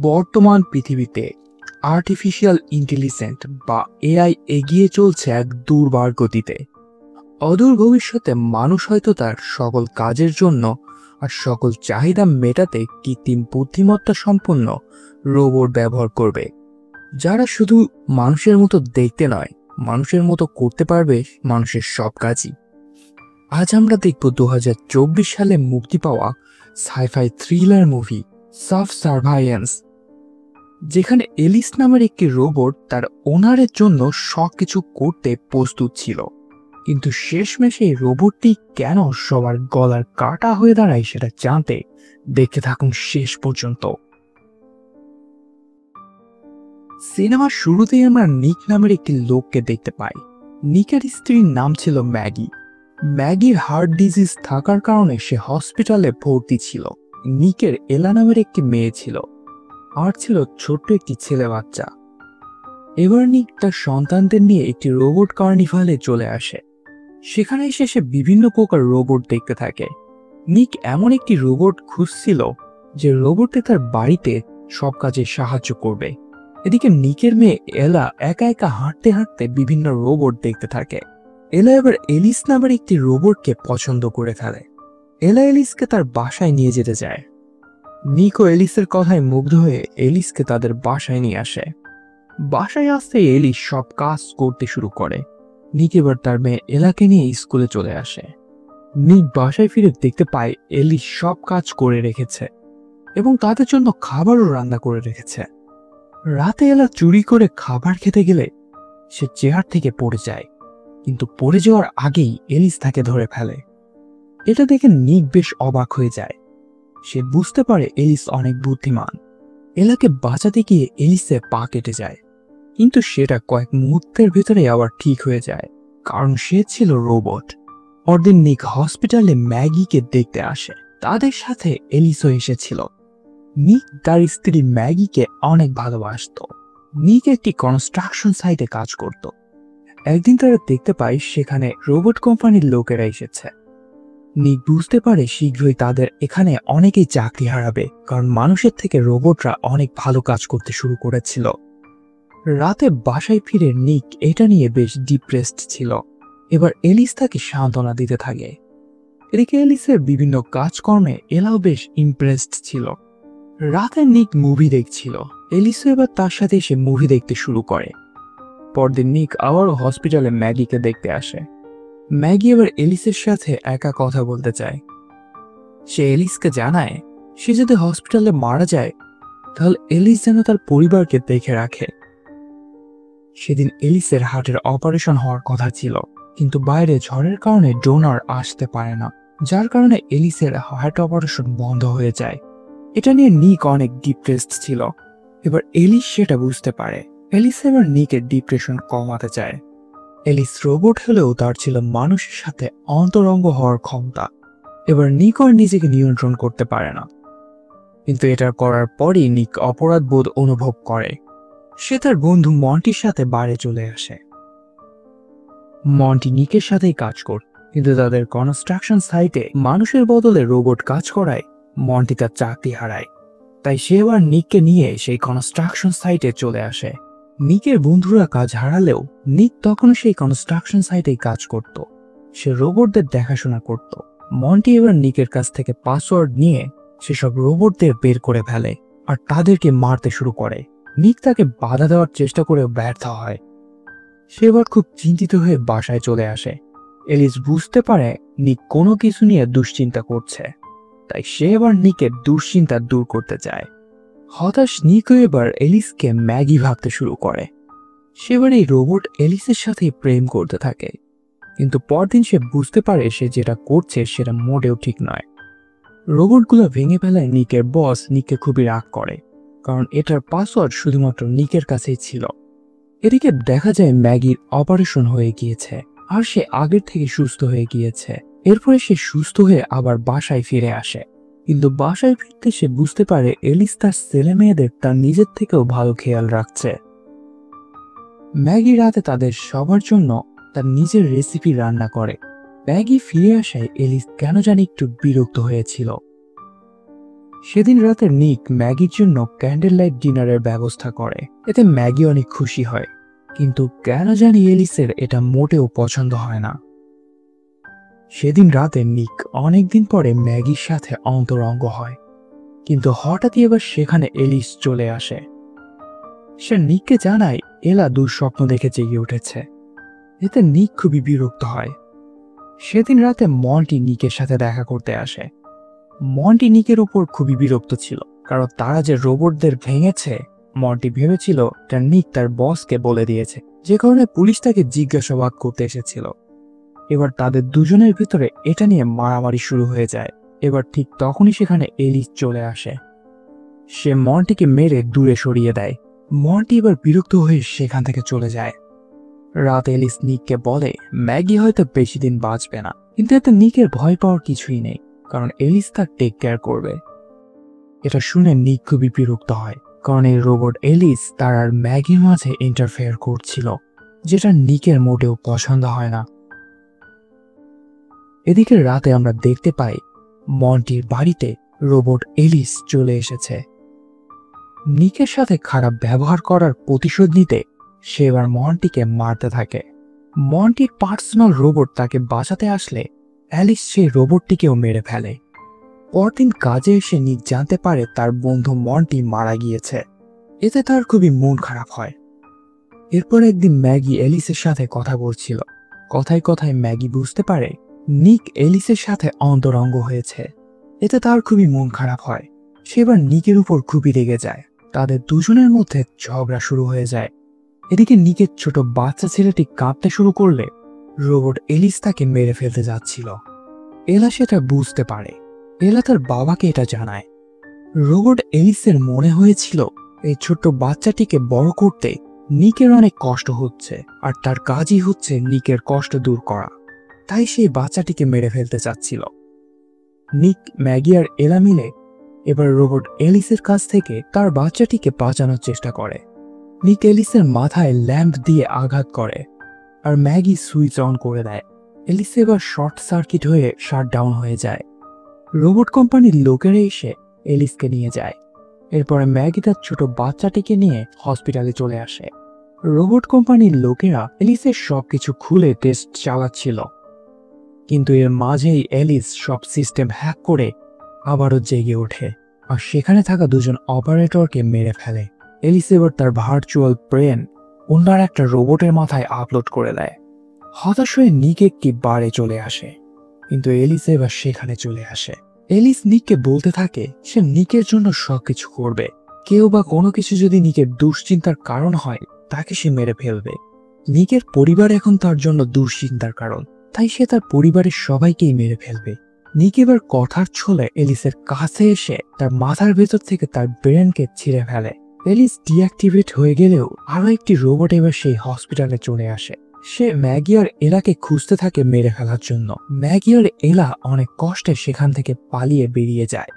বর্তমান পৃথিবীতে artificial intelligence বা এআই এগিয়ে চলছে এক দুর্বার গতিতে। অদূর ভবিষ্যতে মানুষ হয়তো তার সকল কাজের জন্য আর সকল চাহিদা মেটাতে কৃত্রিম বুদ্ধিমত্তা সম্পন্ন রোবট ব্যবহার করবে, যারা শুধু মানুষের মতো দেখতে নয়, মানুষের মতো করতে পারবে মানুষের সব কাজই। আজ আমরা দেখব 2024 সালে মুক্তি পাওয়া সাইফাই থ্রিলার মুভি সাবসার্ভাইয়েন্স, যেখানে এলিস নামের একটি রোবট তার ওনারের জন্য সবকিছু করতে প্রস্তুত ছিল, কিন্তু শেষমেশে এই রোবটটি কেন সবার গলার কাটা হয়ে দাঁড়ায় সেটা জানতে দেখতে থাকুন শেষ পর্যন্ত। সিনেমার শুরুতেই আমরা নিক নামের একটি লোককে দেখতে পাই। নিকের স্ত্রীর নাম ছিল ম্যাগি। ম্যাগির হার্ট ডিজিজ থাকার কারণে সে হসপিটালে ভর্তি ছিল। নিকের এলা নামের একটি মেয়ে ছিল, আর ছিল ছোট্ট একটি ছেলে বাচ্চা। এবার নিক তার সন্তানদের নিয়ে একটি রোবট কার্নিভালে চলে আসে। সেখানে এসে সে বিভিন্ন প্রকার রোবট দেখতে থাকে। নিক এমন একটি রোবট খুঁজছিল যে রোবটে তার বাড়িতে সব কাজে সাহায্য করবে। এদিকে নিকের মেয়ে এলা একা একা হাঁটতে হাঁটতে বিভিন্ন রোবট দেখতে থাকে। এলা এবার এলিস নামের একটি রোবটকে পছন্দ করে ফেলে। এলা এলিসকে তার বাসায় নিয়ে যেতে চায়। নিক ও এলিসের কথায় মুগ্ধ হয়ে এলিসকে তাদের বাসায় নিয়ে আসে। বাসায় আসতে এলিস সব কাজ করতে শুরু করে। নিক এবার তার মেয়ে এলাকে নিয়ে স্কুলে চলে আসে। নিক বাসায় ফিরে দেখতে পায় এলিস সব কাজ করে রেখেছে এবং তাদের জন্য খাবারও রান্না করে রেখেছে। রাতে এলা চুরি করে খাবার খেতে গেলে সে চেয়ার থেকে পড়ে যায়, কিন্তু পড়ে যাওয়ার আগেই এলিস তাকে ধরে ফেলে। এটা দেখে নিক বেশ অবাক হয়ে যায়। সে বুঝতে পারে এলিস অনেক বুদ্ধিমান। এলাকে বাঁচাতে গিয়ে এলিসের পা কেটে যায়, কিন্তু সেটা কয়েক মুহূর্তের ভেতরে আবার ঠিক হয়ে যায়, কারণ সে ছিল রোবট। পরদিন নিক হসপিটালে ম্যাগিকে দেখতে আসে। তাদের সাথে এলিসও এসেছিল। নিক তার স্ত্রী ম্যাগিকে অনেক ভালোবাসত। নিক একটি কনস্ট্রাকশন সাইটে কাজ করত। একদিন তারা দেখতে পায় সেখানে রোবট কোম্পানির লোকেরা এসেছে। নিক বুঝতে পারে শীঘ্রই তাদের এখানে অনেকেই চাকরি হারাবে, কারণ মানুষের থেকে রোবটরা অনেক ভালো কাজ করতে শুরু করেছিল। রাতে বাসায় ফিরে নিক এটা নিয়ে বেশ ডিপ্রেসড ছিল। এবার এলিস তাকে সান্ত্বনা দিতে থাকে। এদিকে এলিসের বিভিন্ন কাজকর্মে এলাও বেশ ইমপ্রেসড ছিল। রাতে নিক মুভি দেখছিল। এলিসও এবার তার সাথে এসে মুভি দেখতে শুরু করে। পরদিন নিক আবারও হসপিটালে ম্যাগিকে দেখতে আসে। ম্যাগি এবার এলিসের সাথে একা কথা বলতে চায়। সে এলিসকে জানায় সে যদি হসপিটালে মারা যায় তাহলে এলিস যেন তার পরিবারকে দেখে রাখে। সেদিন এলিসের হার্টের অপারেশন হওয়ার কথা ছিল, কিন্তু বাইরে ঝড়ের কারণে ডোনার আসতে পারে না, যার কারণে এলিসের হার্ট অপারেশন বন্ধ হয়ে যায়। এটা নিয়ে নিক অনেক ডিপ্রেসড ছিল। এবার এলিস সেটা বুঝতে পারে। এলিস এবার নিকের ডিপ্রেশন কমাতে চায়। এলিস রোবট হলেও তার ছিল মানুষের সাথে অন্তরঙ্গ হওয়ার ক্ষমতা। এবার নিক আর নিজেকে নিয়ন্ত্রণ করতে পারে না, কিন্তু এটা করার পরই নিক অপরাধ বোধ অনুভব করে। সে তার বন্ধু মন্টির সাথে বাড়ি চলে আসে। মন্টি নিকের সাথেই কাজ করে, কিন্তু তাদের কনস্ট্রাকশন সাইটে মানুষের বদলে রোবট কাজ করায় মন্টি তার চাকরি হারায়। তাই সে এবার নিককে নিয়ে সেই কনস্ট্রাকশন সাইটে চলে আসে। নিকের বন্ধুরা কাজ হারালেও নিক তখন সেই কনস্ট্রাকশন সাইটেই কাজ করত। সে রোবটদের দেখাশোনা করত। মন্টি এবার নিকের কাছ থেকে পাসওয়ার্ড নিয়ে সেসব রোবটদের বের করে ফেলে আর তাদেরকে মারতে শুরু করে। নিক তাকে বাধা দেওয়ার চেষ্টা করেও ব্যর্থ হয়। সে এবার খুব চিন্তিত হয়ে বাসায় চলে আসে। এলিস বুঝতে পারে নিক কোনো কিছু নিয়ে দুশ্চিন্তা করছে, তাই সে এবার নিকের দুশ্চিন্তা দূর করতে চায়। হতাশ নিক এবার এলিসকে ম্যাগি ভাবতে শুরু করে। সে এবার এই রোবট এলিসের সাথে প্রেম করতে থাকে, কিন্তু পরদিন সে বুঝতে পারে সে যেটা করছে সেটা মোটেও ঠিক নয়। রোবটগুলো ভেঙে ফেলায় নিকের বস নিককে খুবই রাগ করে, কারণ এটার পাসওয়ার্ড শুধুমাত্র নিকের কাছেই ছিল। এদিকে দেখা যায় ম্যাগির অপারেশন হয়ে গিয়েছে আর সে আগের থেকে সুস্থ হয়ে গিয়েছে। এরপরে সে সুস্থ হয়ে আবার বাসায় ফিরে আসে, কিন্তু বাসায় ফিরতে সে বুঝতে পারে এলিস তার ছেলে মেয়েদের তার নিজের থেকেও ভালো খেয়াল রাখছে। ম্যাগি রাতে তাদের সবার জন্য তার নিজের রেসিপি রান্না করে। ম্যাগি ফিরে আসায় এলিস কেন জানি একটু বিরক্ত হয়েছিল। সেদিন রাতে নিক ম্যাগির জন্য ক্যান্ডেল লাইট ডিনারের ব্যবস্থা করে। এতে ম্যাগি অনেক খুশি হয়, কিন্তু কেন জানি এলিসের এটা মোটেও পছন্দ হয় না। সেদিন রাতে নিক অনেকদিন পরে ম্যাগির সাথে অন্তরঙ্গ হয়, কিন্তু হঠাৎই এবার সেখানে এলিস চলে আসে। সে নিককে জানায় এলা দুঃস্বপ্ন দেখে জেগে উঠেছে। এতে নিক খুবই বিরক্ত হয়। সেদিন রাতে মন্টি নিকের সাথে দেখা করতে আসে। মন্টি নিকের ওপর খুবই বিরক্ত ছিল, কারণ তারা যে রোবটদের ভেঙেছে মন্টি ভেবেছিল তার নিক তার বসকে বলে দিয়েছে, যে কারণে পুলিশ তাকে জিজ্ঞাসাবাদ করতে এসেছিল। এবার তাদের দুজনের ভিতরে এটা নিয়ে মারামারি শুরু হয়ে যায়। এবার ঠিক তখনই সেখানে এলিস চলে আসে। সে মন্টিকে মেরে দূরে সরিয়ে দেয়। মন্টি এবার বিরক্ত হয়ে সেখান থেকে চলে যায়। রাত এলিস নিককে বলে ম্যাগি হয়তো বেশি দিন বাঁচবে না, কিন্তু এতে নিকের ভয় পাওয়ার কিছুই নেই, কারণ এলিস তার টেক কেয়ার করবে। এটা শুনে নিক খুবই বিরক্ত হয়, কারণ এই রোবট এলিস তার আর ম্যাগির মাঝে ইন্টারফেয়ার করছিল, যেটা নিকের মোটেও পছন্দ হয় না। এদিকে রাতে আমরা দেখতে পাই মন্টির বাড়িতে রোবট এলিস চলে এসেছে। নিকের সাথে খারাপ ব্যবহার করার প্রতিশোধ নিতে সে এবার মন্টিকে মারতে থাকে। মন্টির পার্সোনাল রোবট তাকে বাঁচাতে আসলে অ্যালিস সেই রোবটটিকেও মেরে ফেলে। পরদিন কাজে এসে নিক জানতে পারে তার বন্ধু মন্টি মারা গিয়েছে। এতে তার খুবই মন খারাপ হয়। এরপর একদিন ম্যাগি এলিসের সাথে কথা বলছিল। কথায় কথায় ম্যাগি বুঝতে পারে নিক এলিসের সাথে অন্তরঙ্গ হয়েছে। এতে তার খুবই মন খারাপ হয়। সে এবার নিকের উপর খুবই রেগে যায়। তাদের দুজনের মধ্যে ঝগড়া শুরু হয়ে যায়। এদিকে নিকের ছোট বাচ্চা ছেলেটি কাঁদতে শুরু করলে রোবট এলিস তাকে মেরে ফেলতে যাচ্ছিল। এলা সেটা বুঝতে পারে। এলা তার বাবাকে এটা জানায়। রোবট এলিসের মনে হয়েছিল এই ছোট্ট বাচ্চাটিকে বড় করতে নিকের অনেক কষ্ট হচ্ছে, আর তার কাজই হচ্ছে নিকের কষ্ট দূর করা। তাই সেই বাচ্চাটিকে মেরে ফেলতে চাচ্ছিল। নিক, ম্যাগি আর এলা মিলে এবার রোবট এলিসের কাছ থেকে তার বাচ্চাটিকে বাঁচানোর চেষ্টা করে। নিক এলিসের মাথায় ল্যাম্প দিয়ে আঘাত করে, আর ম্যাগি সুইচ অন করে দেয়। এলিস এবার শর্ট সার্কিট হয়ে শাটডাউন হয়ে যায়। রোবট কোম্পানির লোকেরা এসে এলিসকে নিয়ে যায়। এরপরে ম্যাগি তার ছোট বাচ্চাটিকে নিয়ে হসপিটালে চলে আসে। রোবট কোম্পানির লোকেরা এলিসের সবকিছু খুলে টেস্ট চালাচ্ছিল, কিন্তু এর মাঝেই এলিস সব সিস্টেম হ্যাক করে আবারও জেগে ওঠে, আর সেখানে থাকা দুজন অপারেটরকে মেরে ফেলে। এলিস এবার তার ভার্চুয়াল ব্রেন অন্য একটা রোবটের মাথায় আপলোড করে দেয়। হতাশ হয়ে নিক একটি বারে চলে আসে, কিন্তু এলিস এবার সেখানে চলে আসে। এলিস নিককে বলতে থাকে সে নিকের জন্য সবকিছু করবে। কেউ বা কোনো কিছু যদি নিকের দুশ্চিন্তার কারণ হয় তাকে সে মেরে ফেলবে। নিকের পরিবার এখন তার জন্য দুশ্চিন্তার কারণ, তাই সে তার পরিবারের সবাইকেই মেরে ফেলবে। নিক এবার কথার ছলে এলিসের কাছে এসে তার মাথার ভেতর থেকে তার ব্রেনকে ছিঁড়ে ফেলে। এলিস ডিঅ্যাক্টিভেট হয়ে গেলেও আরো একটি রোবট এবার সেই হসপিটালে চলে আসে। সে ম্যাগি আর এলাকে খুঁজতে থাকে মেরে ফেলার জন্য। ম্যাগি আর এলা অনেক কষ্টে সেখান থেকে পালিয়ে বেরিয়ে যায়,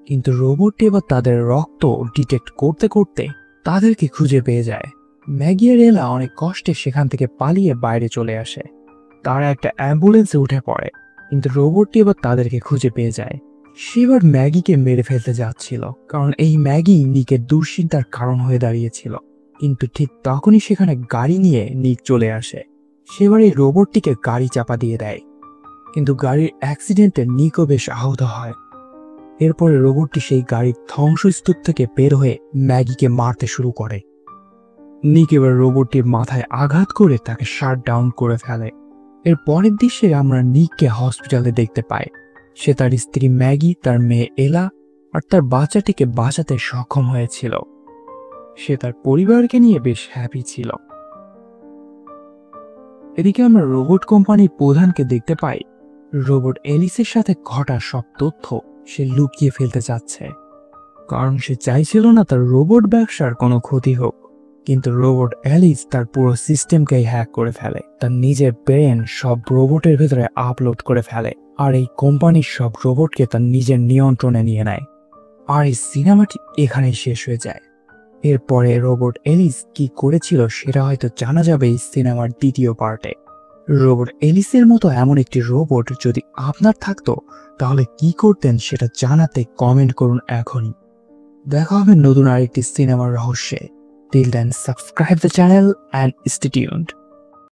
কিন্তু রোবটটি এবার তাদের রক্ত ডিটেক্ট করতে করতে তাদেরকে খুঁজে পেয়ে যায়। ম্যাগি আর এলা অনেক কষ্টে সেখান থেকে পালিয়ে বাইরে চলে আসে। তারা একটা অ্যাম্বুলেন্সে উঠে পড়ে, কিন্তু রোবটটি এবার তাদেরকে খুঁজে পেয়ে যায়। সে এবার ম্যাগিকে মেরে ফেলতে যাচ্ছিল, কারণ এই ম্যাগি নিকের দুশ্চিন্তার কারণ হয়ে দাঁড়িয়েছিল। কিন্তু ঠিক তখনই সেখানে গাড়ি নিয়ে নিক চলে আসে। সেবার এই রোবটটিকে গাড়ি চাপা দিয়ে দেয়, কিন্তু গাড়ির অ্যাক্সিডেন্টে নিকও বেশ আহত হয়। এরপরে রোবটটি সেই গাড়ির ধ্বংসস্তূপ থেকে বের হয়ে ম্যাগিকে মারতে শুরু করে। নিক এবার রোবটটির মাথায় আঘাত করে তাকে শাট ডাউন করে ফেলে। এর পরের দৃশ্যে আমরা নিককে হসপিটালে দেখতে পাই। সে তার স্ত্রী ম্যাগি, তার মেয়ে এলা আর তার বাচ্চাটিকে বাঁচাতে সক্ষম হয়েছিল। সে তার পরিবারকে নিয়ে বেশ হ্যাপি ছিল। এদিকে আমরা রোবট কোম্পানির প্রধানকে দেখতে পাই। রোবট এলিসের সাথে ঘটা সব তথ্য সে লুকিয়ে ফেলতে চাচ্ছে, কারণ সে চাইছিল না তার রোবট ব্যবসার কোনো ক্ষতি হোক। কিন্তু রোবট এলিস তার পুরো সিস্টেমকেই হ্যাক করে ফেলে। তার নিজের ব্রেন সব রোবটের ভেতরে আপলোড করে ফেলে, আর এই কোম্পানির সব রোবটকে তার নিজের নিয়ন্ত্রণে নিয়ে নেয়। আর এই সিনেমাটি এখানেই শেষ হয়ে যায়। এরপরে রোবট এলিস কি করেছিল সেটা হয়তো জানা যাবে এই সিনেমার দ্বিতীয় পার্টে। রোবট এলিসের মতো এমন একটি রোবট যদি আপনার থাকতো তাহলে কি করতেন সেটা জানাতে কমেন্ট করুন এখনই। দেখা হবে নতুন আরেকটি সিনেমার রহস্যে। Till then subscribe the channel and stay tuned.